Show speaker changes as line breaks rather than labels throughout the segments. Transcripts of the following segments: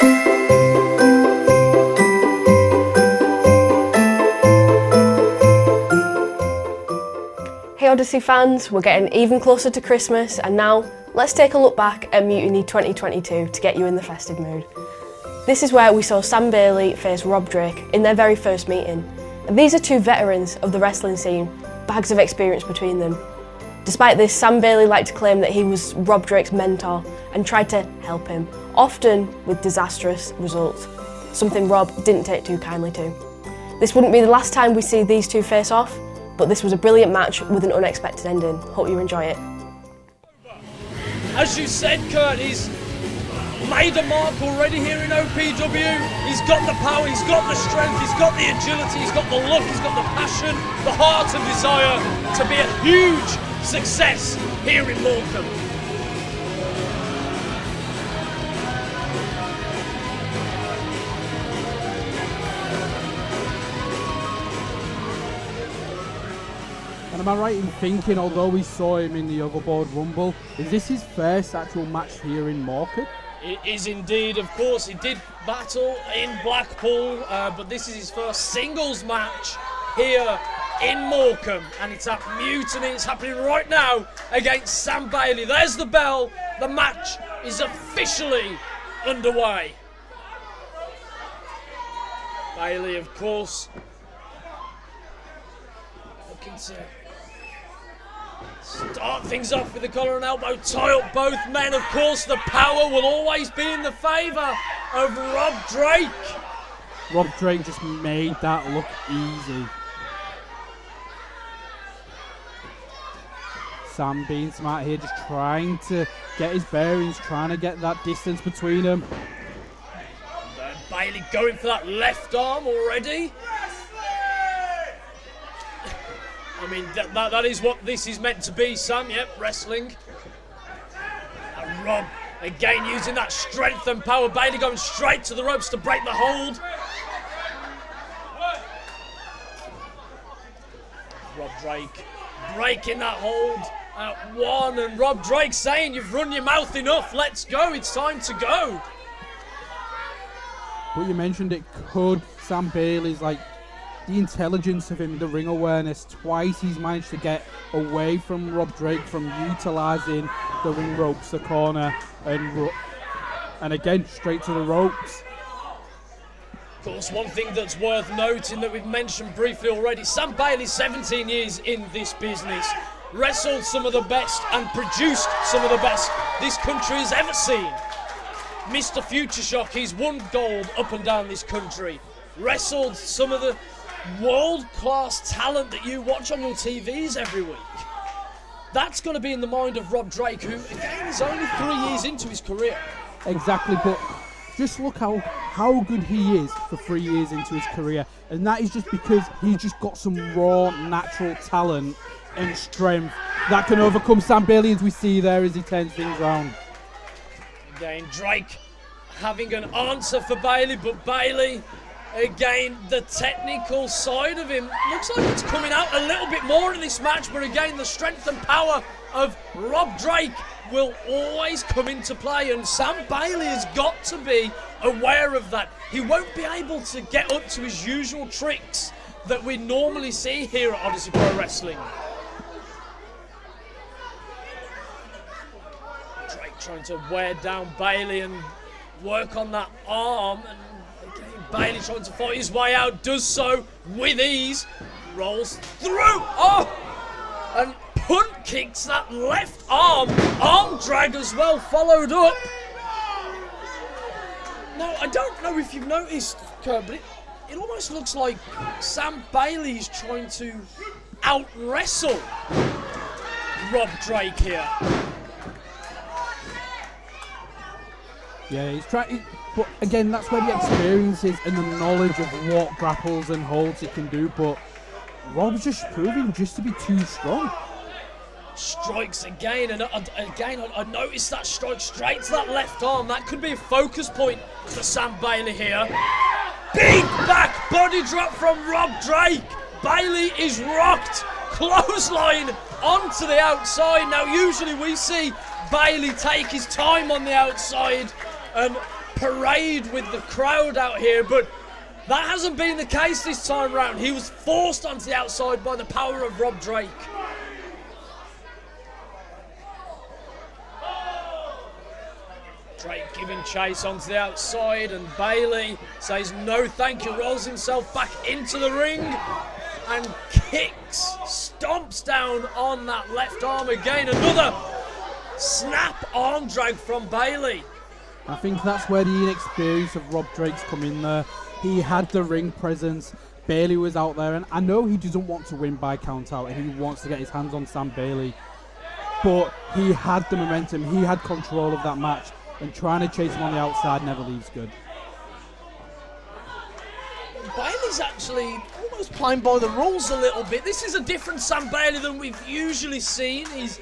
Hey Odyssey fans, we're getting even closer to Christmas, and now let's take a look back at Mutiny 2022 to get you in the festive mood. This is where we saw Sam Bailey face Rob Drake in their very first meeting. And these are two veterans of the wrestling scene, bags of experience between them. Despite this, Sam Bailey liked to claim that he was Rob Drake's mentor and tried to help him, often with disastrous results, something Rob didn't take too kindly to. This wouldn't be the last time we see these two face off, but this was a brilliant match with an unexpected ending. Hope you enjoy it.
As you said, Kurt, he's made a mark already here in OPW. He's got the power, he's got the strength, he's got the agility, he's got the look, he's got the passion, the heart and desire to be a huge success here in Morecambe.
And am I right in thinking, although we saw him in the Overboard Rumble, is this his first actual match here in Morecambe?
It is indeed, of course. He did battle in Blackpool, but this is his first singles match here in Morecambe, and it's at Mutiny. It's happening right now against Sam Bailey. There's the bell. The match is officially underway. Bailey, of course, looking to start things off with the collar and elbow, tie up both men. Of course, the power will always be in the favour of Rob Drake.
Rob Drake just made that look easy. Sam being smart here, just trying to get his bearings, trying to get that distance between them.
Bailey going for that left arm already. I mean, that is what this is meant to be, Sam. Yep, wrestling. And Rob, again, using that strength and power. Bailey going straight to the ropes to break the hold. Rob Drake breaking that hold at one. And Rob Drake saying, you've run your mouth enough. Let's go. It's time to go.
But you mentioned it could. Sam Bailey's like, the intelligence of him, the ring awareness, twice he's managed to get away from Rob Drake from utilising the ring ropes, the corner, and again, straight to the ropes.
Of course, one thing that's worth noting that we've mentioned briefly already, Sam Bailey, 17 years in this business, wrestled some of the best and produced some of the best this country has ever seen. Mr. Future Shock, he's won gold up and down this country, wrestled some of the world-class talent that you watch on your TVs every week. That's going to be in the mind of Rob Drake, who, again, is only 3 years into his career.
Exactly, but just look how good he is for 3 years into his career, and that is just because he's just got some raw, natural talent and strength that can overcome Sam Bailey, as we see there as he turns things round.
Again, Drake having an answer for Bailey, but Bailey, again, the technical side of him looks like it's coming out a little bit more in this match, but again, the strength and power of Rob Drake will always come into play, and Sam Bailey has got to be aware of that. He won't be able to get up to his usual tricks that we normally see here at Odyssey Pro Wrestling. Drake trying to wear down Bailey and work on that arm, and Bailey trying to fight his way out, does so with ease, rolls through, and punt kicks that left arm drag as well, followed up. Now, I don't know if you've noticed, Kurt, but it almost looks like Sam Bailey is trying to out-wrestle Rob Drake here.
Yeah, he's trying, but again, that's where the experience is and the knowledge of what grapples and holds he can do, but Rob's just proving just to be too strong.
Strikes again, and again, I noticed that strike straight to that left arm. That could be a focus point for Sam Bailey here. Big back body drop from Rob Drake. Bailey is rocked. Clothesline onto the outside. Now, usually we see Bailey take his time on the outside and parade with the crowd out here, but that hasn't been the case this time round. He was forced onto the outside by the power of Rob Drake. Drake giving chase onto the outside, and Bailey says no thank you, rolls himself back into the ring and kicks, stomps down on that left arm again. Another snap arm drag from Bailey.
I think that's where the inexperience of Rob Drake's come in there. He had the ring presence, Bailey was out there, and I know he doesn't want to win by count out and he wants to get his hands on Sam Bailey, but he had the momentum, he had control of that match, and trying to chase him on the outside never leaves good.
Bailey's actually almost playing by the rules a little bit. This is a different Sam Bailey than we've usually seen. He's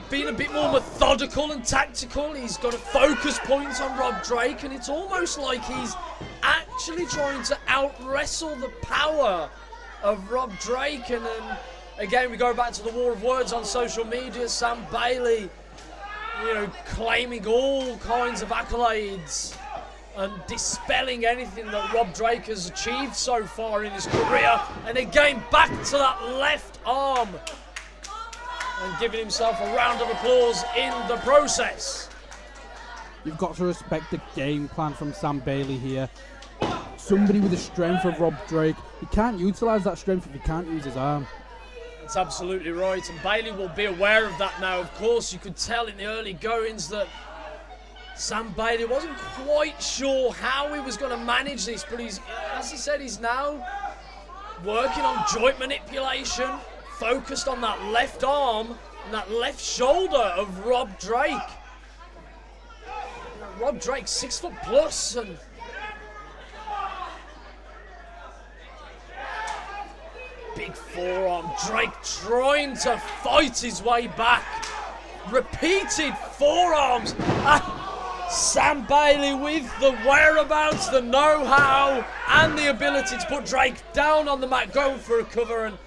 been a bit more methodical and tactical. He's got a focus point on Rob Drake, and it's almost like he's actually trying to out-wrestle the power of Rob Drake. And then again, we go back to the war of words on social media. Sam Bailey, claiming all kinds of accolades and dispelling anything that Rob Drake has achieved so far in his career. And again, back to that left arm and giving himself a round of applause in the process.
You've got to respect the game plan from Sam Bailey here. Somebody with the strength of Rob Drake, he can't utilise that strength if he can't use his arm.
That's absolutely right, and Bailey will be aware of that now. Of course, you could tell in the early goings that Sam Bailey wasn't quite sure how he was going to manage this, but as he said, he's now working on joint manipulation, focused on that left arm and that left shoulder of Rob Drake. Rob Drake, 6 foot plus, and big forearm. Drake trying to fight his way back. Repeated forearms. Sam Bailey with the whereabouts, the know-how, and the ability to put Drake down on the mat, going for a cover and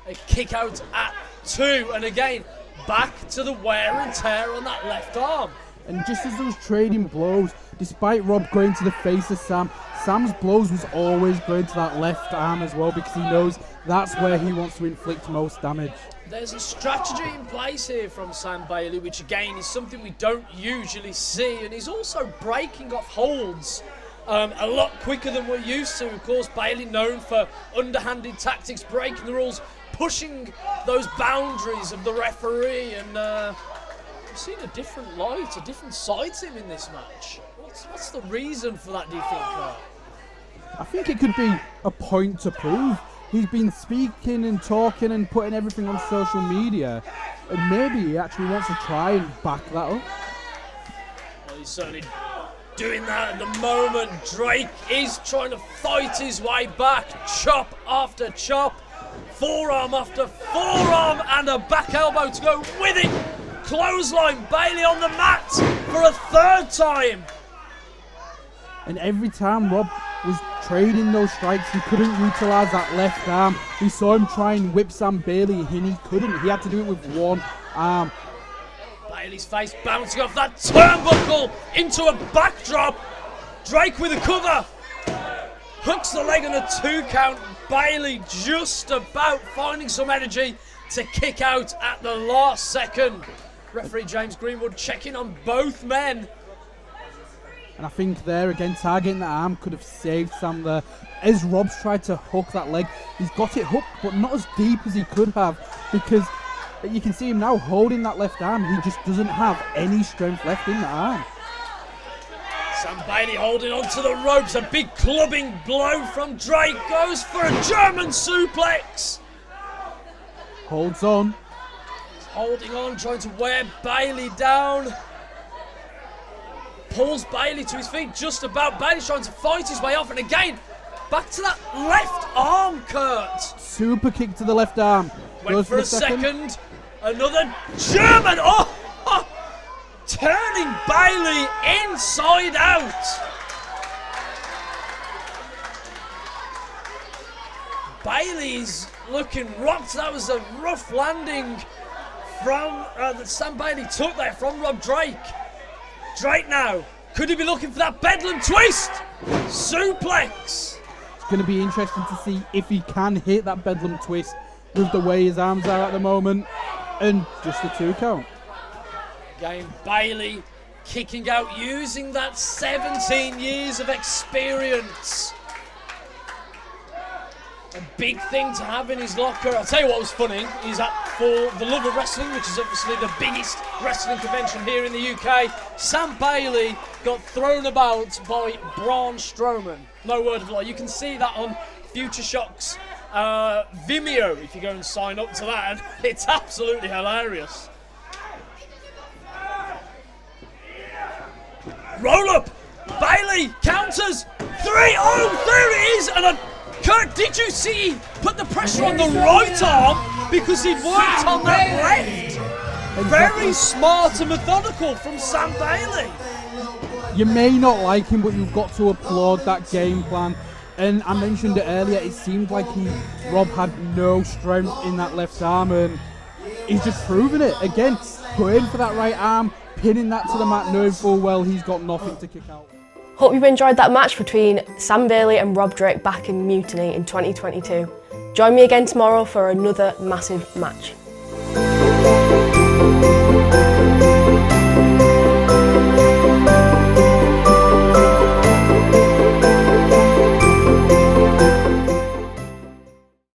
a kick out at 2. And again, back to the wear and tear on that left arm.
And just as those trading blows, despite Rob going to the face of Sam, Sam's blows was always going to that left arm as well, because he knows that's where he wants to inflict most damage.
There's a strategy in place here from Sam Bailey, which again is something we don't usually see, and he's also breaking off holds a lot quicker than we're used to. Of course, Bailey known for underhanded tactics, breaking the rules, pushing those boundaries of the referee, and we've seen a different light, a different side to him in this match. What's the reason for that, do you think, Kurt?
I think it could be a point to prove. He's been speaking and talking and putting everything on social media, and maybe he actually wants to try and back that up.
Well, he's certainly doing that at the moment. Drake is trying to fight his way back, chop after chop, forearm after forearm, and a back elbow to go with it. Clothesline, Bailey on the mat for a 3rd time.
And every time Rob was trading those strikes, he couldn't utilise that left arm. We saw him try and whip Sam Bailey, and he couldn't. He had to do it with one arm.
Bailey's face bouncing off that turnbuckle into a backdrop. Drake with a cover. Hooks the leg on a 2 count. Bailey just about finding some energy to kick out at the last second. Referee James Greenwood checking on both men.
And I think there again, targeting the arm could have saved Sam there. As Rob's tried to hook that leg, he's got it hooked, but not as deep as he could have, because you can see him now holding that left arm. He just doesn't have any strength left in the arm.
Sam Bailey holding on to the ropes. A big clubbing blow from Drake. Goes for a German suplex.
Holds on.
Holding on, trying to wear Bailey down. Pulls Bailey to his feet just about. Bailey's trying to fight his way off, and again, back to that left arm, Kurt.
Super kick to the left arm.
Went
Goes
for a second. Another German. Turning Bailey inside out. Bailey's looking rocked. That was a rough landing from that Sam Bailey took there from Rob Drake. Drake now Could he be looking for that Bedlam twist? Suplex.
It's going to be interesting to see if he can hit that Bedlam twist with the way his arms are at the moment. And just the 2 count.
Again, Bailey kicking out using that 17 years of experience. A big thing to have in his locker. I'll tell you what was funny, is that for the Love of Wrestling, which is obviously the biggest wrestling convention here in the UK, Sam Bailey got thrown about by Braun Strowman. No word of lie. You can see that on Future Shock's Vimeo if you go and sign up to that, and it's absolutely hilarious. Roll up! Bailey counters! 3! Oh, there it is! And Kurt, did you see he put the pressure on the right arm because he'd worked on that left? Very smart and methodical from Sam Bailey.
You may not like him, but you've got to applaud that game plan. And I mentioned it earlier, it seemed like Rob had no strength in that left arm, and he's just proving it. Again, going for that right arm, pinning that to the mat, knowing full well he's got nothing to kick out.
Hope you've enjoyed that match between Sam Bailey and Rob Drake back in Mutiny in 2022. Join me again tomorrow for another massive match.